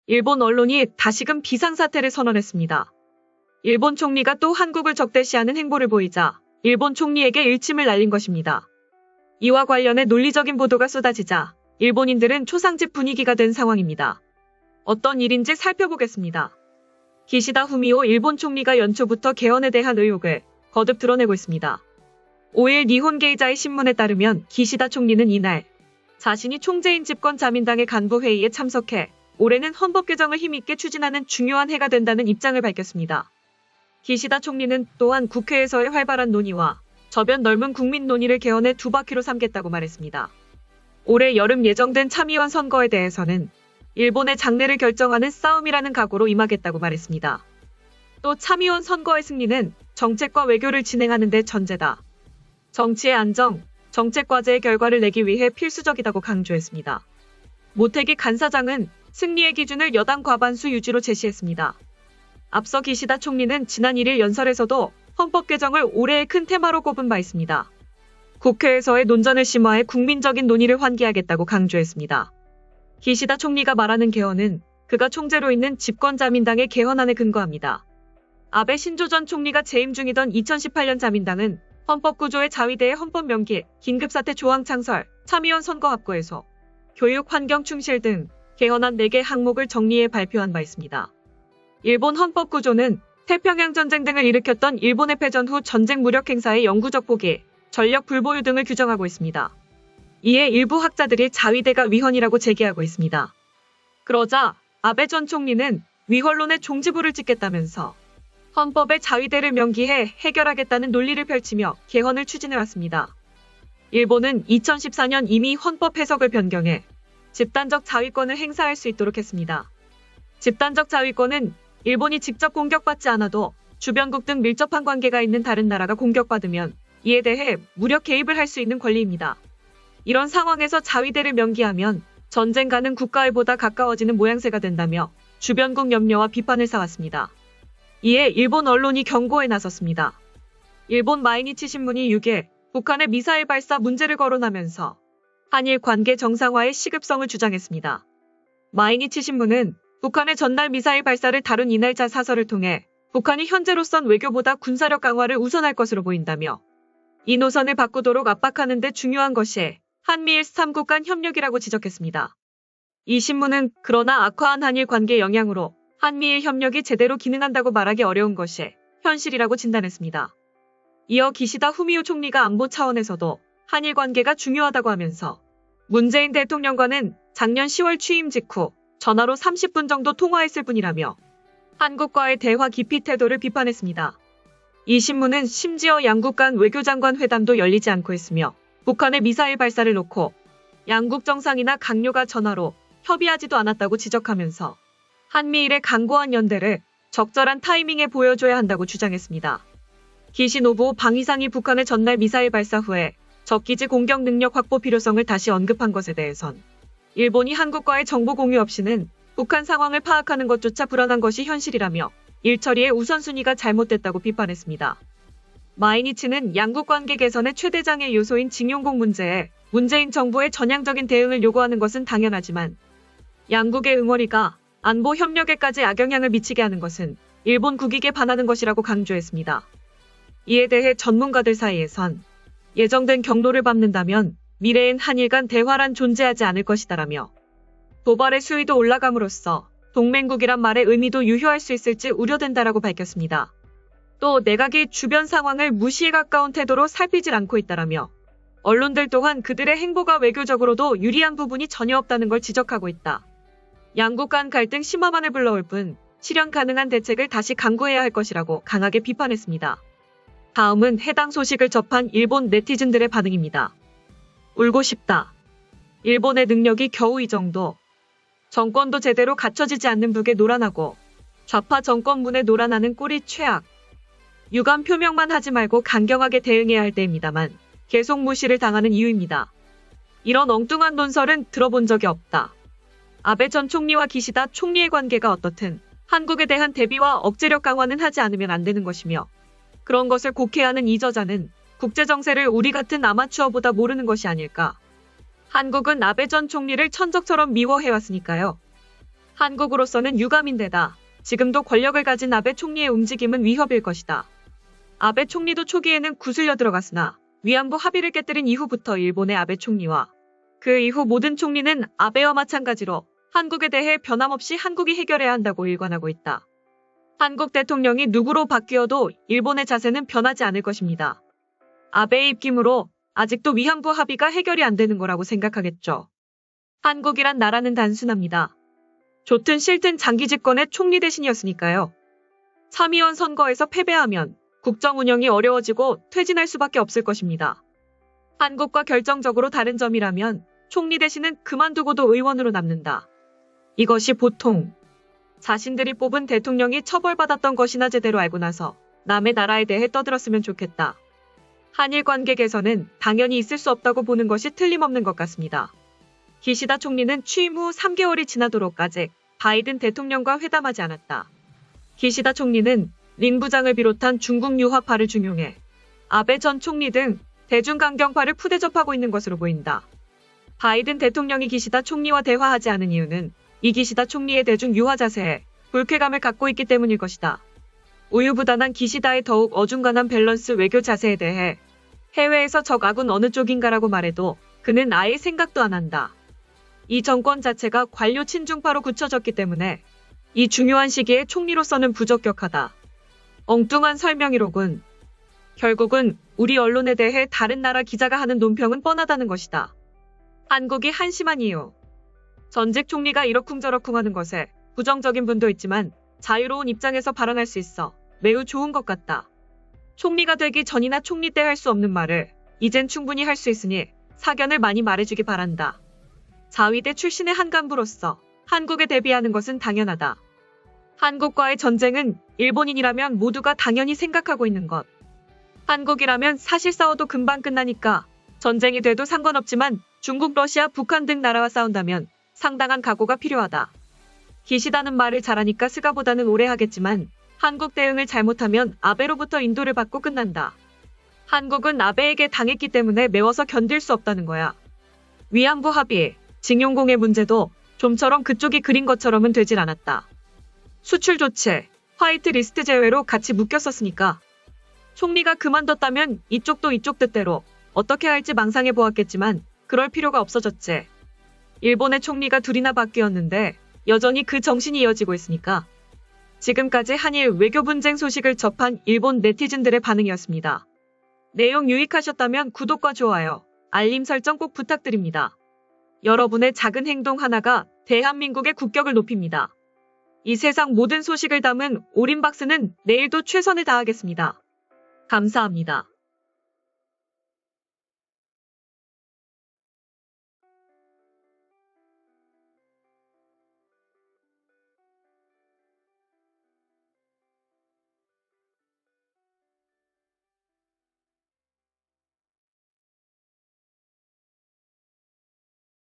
일본 언론이 다시금 비상사태를 선언했습니다. 일본 총리가 또 한국을 적대시하는 행보를 보이자 일본 총리에게 일침을 날린 것입니다. 이와 관련해 논리적인 보도가 쏟아지자 일본인들은 초상집 분위기가 된 상황입니다. 어떤 일인지 살펴보겠습니다. 기시다 후미오 일본 총리가 연초부터 개헌에 대한 의혹을 거듭 드러내고 있습니다. 5일 니혼게이자의 신문에 따르면 기시다 총리는 이날 자신이 총재인 집권자민당의 간부회의에 참석해 올해는 헌법 개정을 힘있게 추진하는 중요한 해가 된다는 입장을 밝혔습니다. 기시다 총리는 또한 국회에서의 활발한 논의와 저변 넓은 국민 논의를 개헌의 두 바퀴로 삼겠다고 말했습니다. 올해 여름 예정된 참의원 선거에 대해서는 일본의 장래를 결정하는 싸움이라는 각오로 임하겠다고 말했습니다. 또 참의원 선거의 승리는 정책과 외교를 진행하는 데 전제다. 정치의 안정, 정책 과제의 결과를 내기 위해 필수적이다고 강조했습니다. 모태기 간사장은 승리의 기준을 여당 과반수 유지로 제시했습니다. 앞서 기시다 총리는 지난 1일 연설에서도 헌법 개정을 올해의 큰 테마로 꼽은 바 있습니다. 국회에서의 논전을 심화해 국민적인 논의를 환기하겠다고 강조했습니다. 기시다 총리가 말하는 개헌은 그가 총재로 있는 집권자민당의 개헌안에 근거합니다. 아베 신조 전 총리가 재임 중이던 2018년 자민당은 헌법구조의 자위대의 헌법 명기, 긴급사태 조항 창설, 참의원 선거 합구에서 교육, 환경 충실 등 개헌안 4개 항목을 정리해 발표한 바 있습니다. 일본 헌법구조는 태평양 전쟁 등을 일으켰던 일본의 패전 후 전쟁 무력 행사의 영구적 포기, 전력 불보유 등을 규정하고 있습니다. 이에 일부 학자들이 자위대가 위헌이라고 제기하고 있습니다. 그러자 아베 전 총리는 위헌론의 종지부를 찍겠다면서 헌법에 자위대를 명기해 해결하겠다는 논리를 펼치며 개헌을 추진해왔습니다. 일본은 2014년 이미 헌법 해석을 변경해 집단적 자위권을 행사할 수 있도록 했습니다. 집단적 자위권은 일본이 직접 공격받지 않아도 주변국 등 밀접한 관계가 있는 다른 나라가 공격받으면 이에 대해 무력 개입을 할 수 있는 권리입니다. 이런 상황에서 자위대를 명기하면 전쟁 가능 국가에 보다 가까워지는 모양새가 된다며 주변국 염려와 비판을 쌓았습니다. 이에 일본 언론이 경고에 나섰습니다. 일본 마이니치 신문이 6일 북한의 미사일 발사 문제를 거론하면서 한일 관계 정상화의 시급성을 주장했습니다. 마이니치 신문은 북한의 전날 미사일 발사를 다룬 이날자 사설을 통해 북한이 현재로선 외교보다 군사력 강화를 우선할 것으로 보인다며 이 노선을 바꾸도록 압박하는 데 중요한 것이 한미일 3국 간 협력이라고 지적했습니다. 이 신문은 그러나 악화한 한일 관계 영향으로 한미일 협력이 제대로 기능한다고 말하기 어려운 것이 현실이라고 진단했습니다. 이어 기시다 후미오 총리가 안보 차원에서도 한일 관계가 중요하다고 하면서 문재인 대통령과는 작년 10월 취임 직후 전화로 30분 정도 통화했을 뿐이라며 한국과의 대화 기피 태도를 비판했습니다. 이 신문은 심지어 양국 간 외교장관 회담도 열리지 않고 있으며 북한의 미사일 발사를 놓고 양국 정상이나 강요가 전화로 협의하지도 않았다고 지적하면서 한미일의 강고한 연대를 적절한 타이밍에 보여줘야 한다고 주장했습니다. 기시노부 방위상이 북한의 전날 미사일 발사 후에 적기지 공격 능력 확보 필요성을 다시 언급한 것에 대해선 일본이 한국과의 정보 공유 없이는 북한 상황을 파악하는 것조차 불안한 것이 현실이라며 일처리의 우선순위가 잘못됐다고 비판했습니다. 마이니치는 양국 관계 개선의 최대 장애 요소인 징용공 문제에 문재인 정부의 전향적인 대응을 요구하는 것은 당연하지만 양국의 응어리가 안보 협력에까지 악영향을 미치게 하는 것은 일본 국익에 반하는 것이라고 강조했습니다. 이에 대해 전문가들 사이에선 예정된 경로를 밟는다면 미래엔 한일 간 대화란 존재하지 않을 것이다라며 도발의 수위도 올라감으로써 동맹국이란 말의 의미도 유효할 수 있을지 우려된다라고 밝혔습니다. 또 내각이 주변 상황을 무시에 가까운 태도로 살피질 않고 있다라며 언론들 또한 그들의 행보가 외교적으로도 유리한 부분이 전혀 없다는 걸 지적하고 있다. 양국 간 갈등 심화만을 불러올 뿐 실현 가능한 대책을 다시 강구해야 할 것이라고 강하게 비판했습니다. 다음은 해당 소식을 접한 일본 네티즌들의 반응입니다. 울고 싶다. 일본의 능력이 겨우 이 정도. 정권도 제대로 갖춰지지 않는 북에 노란하고 좌파 정권문에 노란하는 꼴이 최악. 유감 표명만 하지 말고 강경하게 대응해야 할 때입니다만 계속 무시를 당하는 이유입니다. 이런 엉뚱한 논설은 들어본 적이 없다. 아베 전 총리와 기시다 총리의 관계가 어떻든 한국에 대한 대비와 억제력 강화는 하지 않으면 안 되는 것이며 그런 것을 곡해하는 이 저자는 국제정세를 우리 같은 아마추어보다 모르는 것이 아닐까. 한국은 아베 전 총리를 천적처럼 미워해왔으니까요. 한국으로서는 유감인데다 지금도 권력을 가진 아베 총리의 움직임은 위협일 것이다. 아베 총리도 초기에는 구슬려 들어갔으나 위안부 합의를 깨뜨린 이후부터 일본의 아베 총리와 그 이후 모든 총리는 아베와 마찬가지로 한국에 대해 변함없이 한국이 해결해야 한다고 일관하고 있다. 한국 대통령이 누구로 바뀌어도 일본의 자세는 변하지 않을 것입니다. 아베의 입김으로 아직도 위안부 합의가 해결이 안 되는 거라고 생각하겠죠. 한국이란 나라는 단순합니다. 좋든 싫든 장기 집권의 총리 대신이었으니까요. 참의원 선거에서 패배하면 국정 운영이 어려워지고 퇴진할 수밖에 없을 것입니다. 한국과 결정적으로 다른 점이라면 총리 대신은 그만두고도 의원으로 남는다. 이것이 보통 자신들이 뽑은 대통령이 처벌받았던 것이나 제대로 알고 나서 남의 나라에 대해 떠들었으면 좋겠다. 한일 관계 개선은 당연히 있을 수 없다고 보는 것이 틀림없는 것 같습니다. 기시다 총리는 취임 후 3개월이 지나도록 아직 바이든 대통령과 회담하지 않았다. 기시다 총리는 린 부장을 비롯한 중국 유화파를 중용해 아베 전 총리 등 대중강경파를 푸대접하고 있는 것으로 보인다. 바이든 대통령이 기시다 총리와 대화하지 않은 이유는 이 기시다 총리의 대중 유화 자세에 불쾌감을 갖고 있기 때문일 것이다. 우유부단한 기시다의 더욱 어중간한 밸런스 외교 자세에 대해 해외에서 적악은 어느 쪽인가라고 말해도 그는 아예 생각도 안 한다. 이 정권 자체가 관료 친중파로 굳혀졌기 때문에 이 중요한 시기에 총리로서는 부적격하다. 엉뚱한 설명이로군. 결국은 우리 언론에 대해 다른 나라 기자가 하는 논평은 뻔하다는 것이다. 한국이 한심한 이유. 전직 총리가 이러쿵저러쿵 하는 것에 부정적인 분도 있지만 자유로운 입장에서 발언할 수 있어 매우 좋은 것 같다. 총리가 되기 전이나 총리 때 할 수 없는 말을 이젠 충분히 할 수 있으니 사견을 많이 말해주기 바란다. 자위대 출신의 한 간부로서 한국에 대비하는 것은 당연하다. 한국과의 전쟁은 일본인이라면 모두가 당연히 생각하고 있는 것. 한국이라면 사실 싸워도 금방 끝나니까 전쟁이 돼도 상관없지만 중국, 러시아, 북한 등 나라와 싸운다면 상당한 각오가 필요하다. 기시다는 말을 잘하니까 스가보다는 오래 하겠지만 한국 대응을 잘못하면 아베로부터 인도를 받고 끝난다. 한국은 아베에게 당했기 때문에 매워서 견딜 수 없다는 거야. 위안부 합의, 징용공의 문제도 좀처럼 그쪽이 그린 것처럼은 되질 않았다. 수출 조치, 화이트 리스트 제외로 같이 묶였었으니까. 총리가 그만뒀다면 이쪽도 이쪽 뜻대로 어떻게 할지 망상해 보았겠지만 그럴 필요가 없어졌지. 일본의 총리가 둘이나 바뀌었는데 여전히 그 정신이 이어지고 있으니까. 지금까지 한일 외교 분쟁 소식을 접한 일본 네티즌들의 반응이었습니다. 내용 유익하셨다면 구독과 좋아요, 알림 설정 꼭 부탁드립니다. 여러분의 작은 행동 하나가 대한민국의 국격을 높입니다. 이 세상 모든 소식을 담은 올인박스는 내일도 최선을 다하겠습니다. 감사합니다.